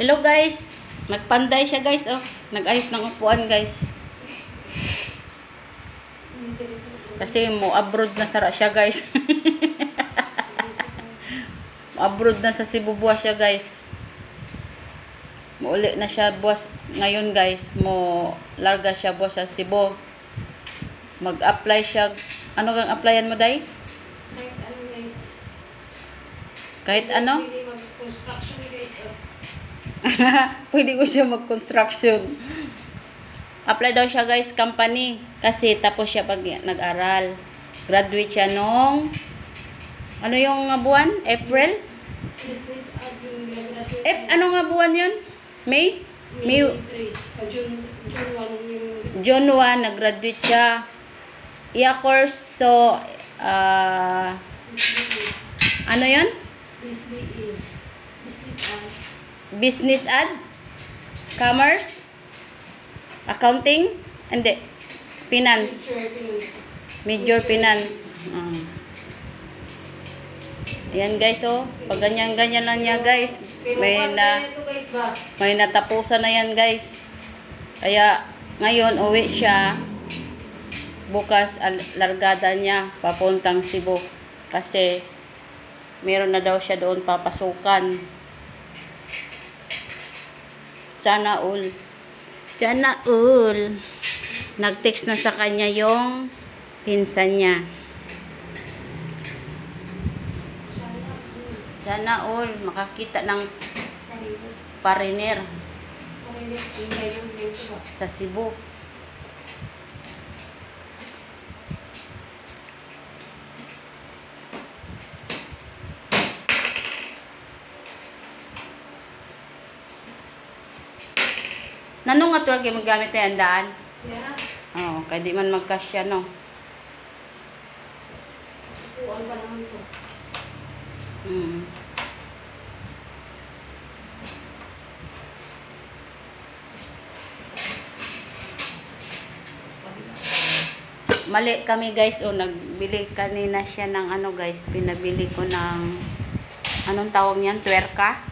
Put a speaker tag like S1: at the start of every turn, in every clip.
S1: Hello guys. Nagpanday siya guys. Oh, nag-ayos ng upuan guys. Kasi mo abroad na sara siya guys. Abroad na sa Cebu buwas siya guys. Muuli na siya buwas ngayon guys. Mo larga siya buwas sa Cebu. Mag-apply siya. Ano kang applyan mo day?
S2: Kahit ano guys.
S1: Kahit ano?
S2: Pwede mag-construction guys.
S1: Pwede ko siya mag-construction. Apply daw siya guys, company. Kasi tapos siya pag nag-aral. Graduate siya nung ano yung buwan? April?
S2: Business admin.
S1: Ano nga buwan yun? May?
S2: May 3. June 1 yung...
S1: June 1, nag-graduate siya. Iya course, so ano yun?
S2: BSBE. Business ad.
S1: Business ad? Commerce? Accounting? Hindi. Finance. Major finance. Ayan guys, oh. Pag ganyan-ganyan lang niya guys. May natapusan na yan guys. Kaya ngayon uwi siya. Bukas largada niya papuntang Cebu. Kasi meron na daw siya doon papasukan. Sana all. Sana all. Nag-text na sa kanya yung pinsan niya. Sana all makakita ng pariner sa Cebu. Nanong nga tuwag yung magamit na yan daan?
S2: Yeah.
S1: Oo, kaya di man magkasya, no?
S2: Uwan pa naman ito.
S1: Mali kami guys, oh, nagbili kanina siya ng ano guys, pinabili ko ng anong tawag niyan? Twerka?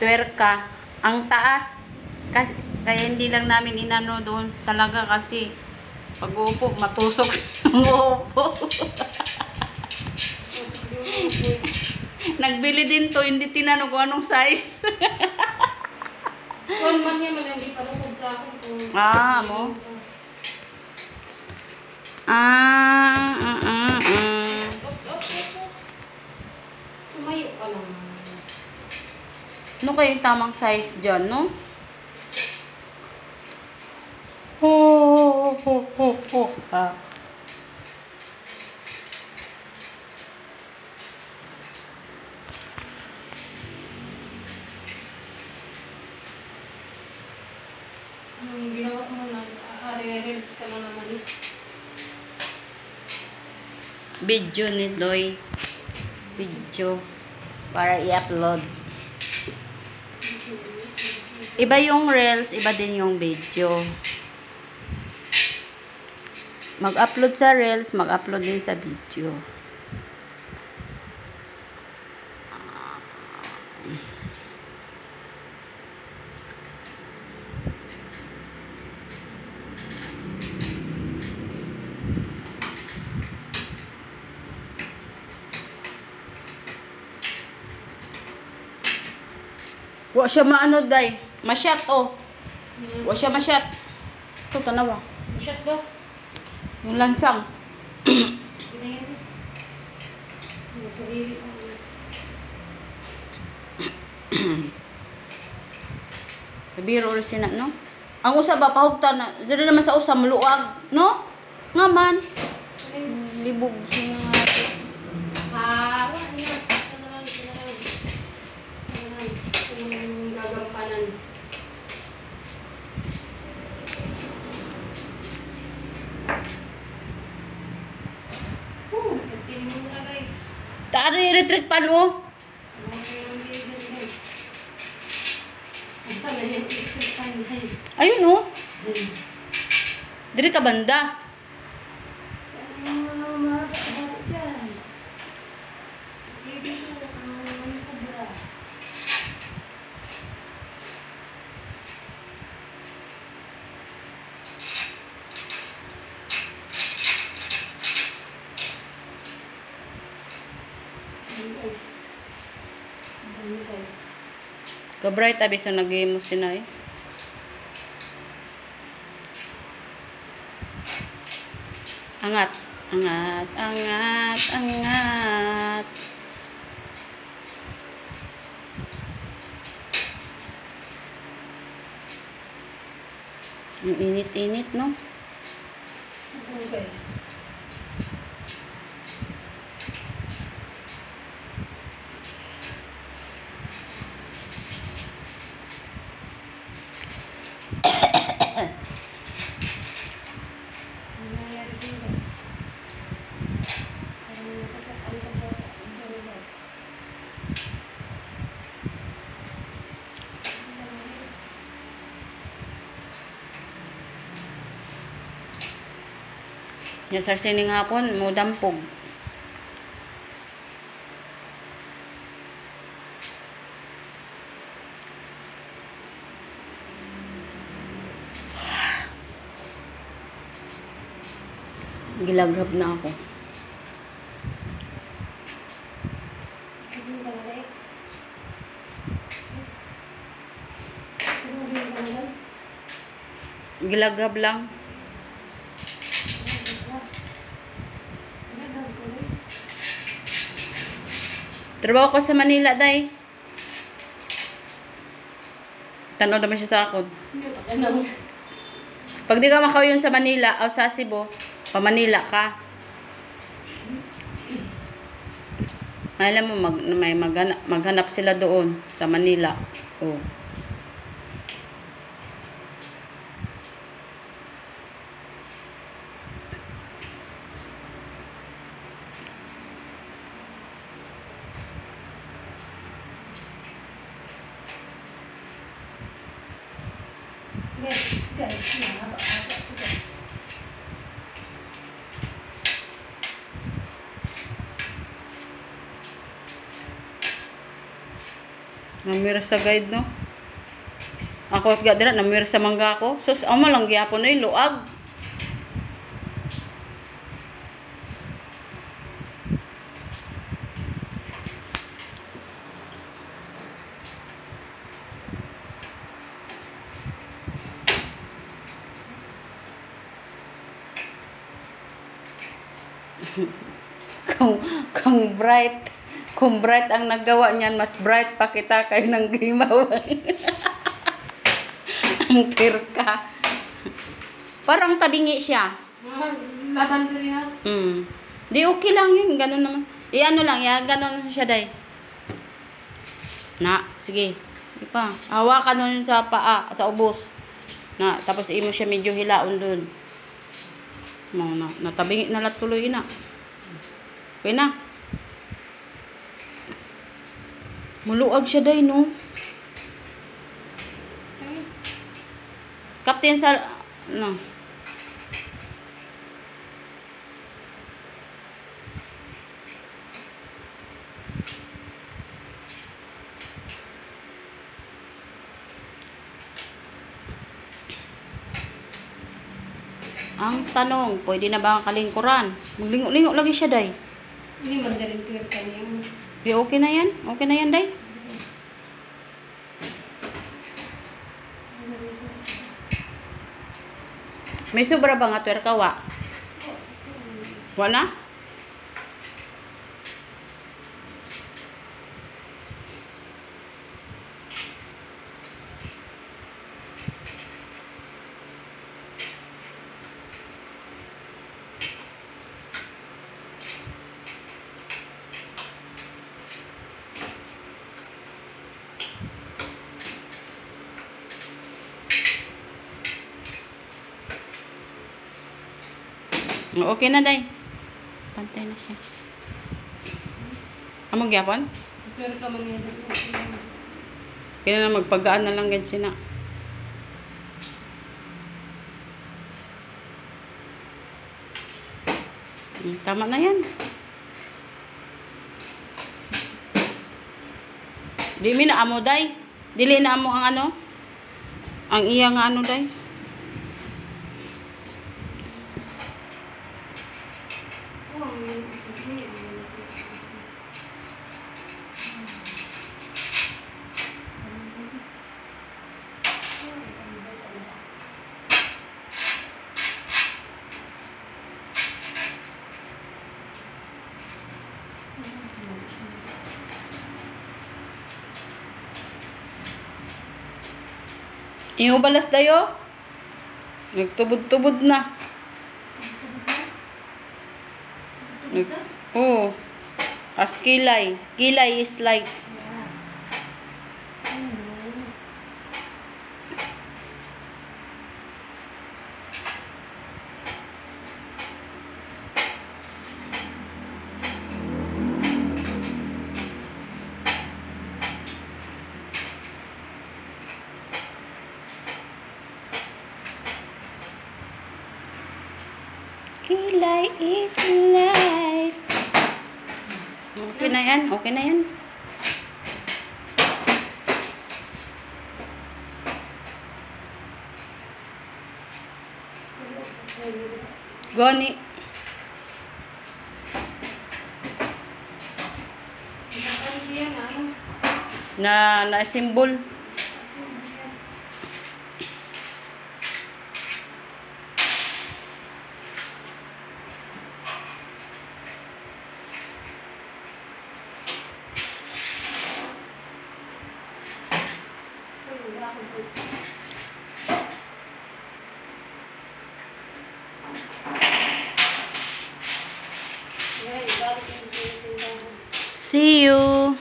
S1: Twerka. Ang taas. Kasi, kaya hindi lang namin inano doon talaga kasi pag uupo, matusok ang uupo. Nagbili din to, hindi tinanong kung anong size.
S2: Kung man yan, hindi pa lukod sa akin.
S1: Mo?
S2: Tumayo ka lang.
S1: Ano kayong tamang size dyan, no?
S2: Anong ginawa mo na? Reels ka na naman.
S1: Video ni Doy. Video. Para i-upload. Iba yung reels, iba din yung video. Mag-upload sa reels, mag-upload din sa video. Wa siya maano day. Masyat oh. Wa siya masyat. Ito tanawa.
S2: Masyat ba?
S1: Yung lansang. Biro rin sina, no? Ang usa ba pahugta na. Dili naman sa usa muluag, no? Nga man. Libog siya nga.
S2: Wala niya. Sana gagampanan. Nagtinig mo na guys.
S1: Taari electric pan oh. Ayun oh. Diri ka banda.
S2: guys.
S1: Ka-bright abis na nag-game mo sinay. Angat. Angat. Angat. Angat. Ang init-init, no?
S2: So, guys. Ano nangyari sa'yo, guys? Parang nakakakanta ba ako, guys?
S1: Yung sa sining hapon, mo dampog. Gilaghap na ako.
S2: Tumulong ka na, guys. Guys. Tumulong ka na, guys.
S1: Gilaghap lang. Trabaho ko sa Manila, day. Tanaw naman siya sa akin. Pag di ka makaw sa Manila o sa Cebu, pa Manila ka. Alam mo, maghanap sila doon sa Manila. Oh.
S2: Guys, mahaba-haba ito, guys.
S1: Namira sa guide, no? Ako at gadira, namira sa mangga ko. Sus, amo lang gyapon ay luag. kung bright ang naggawa niyan, mas bright pa kita kay ng gimaw. Ang tirka. Parang tabingi siya.
S2: Laban ko rin, ha?
S1: Di okay lang yun, ganun naman. Ano lang, ganun siya, day. Na, sige. Di pa. Hawakan nun sa paa, sa ubos. Na, tapos imo siya medyo hilaon dun. Natabingi na lat tuloy na. Okay na. Muluag siya, day, no? Captain sa... No. Ang tanong, pwede na ba ang kalingkuran? Maglingo-lingo lagi siya, day.
S2: Hindi man din clear ka niya.
S1: Okay na yan? Okay na yan, day? May sobra ba nga twerka, wa? Wala? Okay na, day. Pantay na siya. Among gyapon?
S2: Clear ka man yan.
S1: Kaya na magpagaan na lang gan sina. Tama na yan. Di mi na amo, day. Dili na amo ang ano? Ang iya nga ano, day. Iyo balas dayo. Nagtubod-tubod na. Oh. As kilay. Kilay is like kilay is like. Okay na yan. Okay na yan. Gani. Na symbol.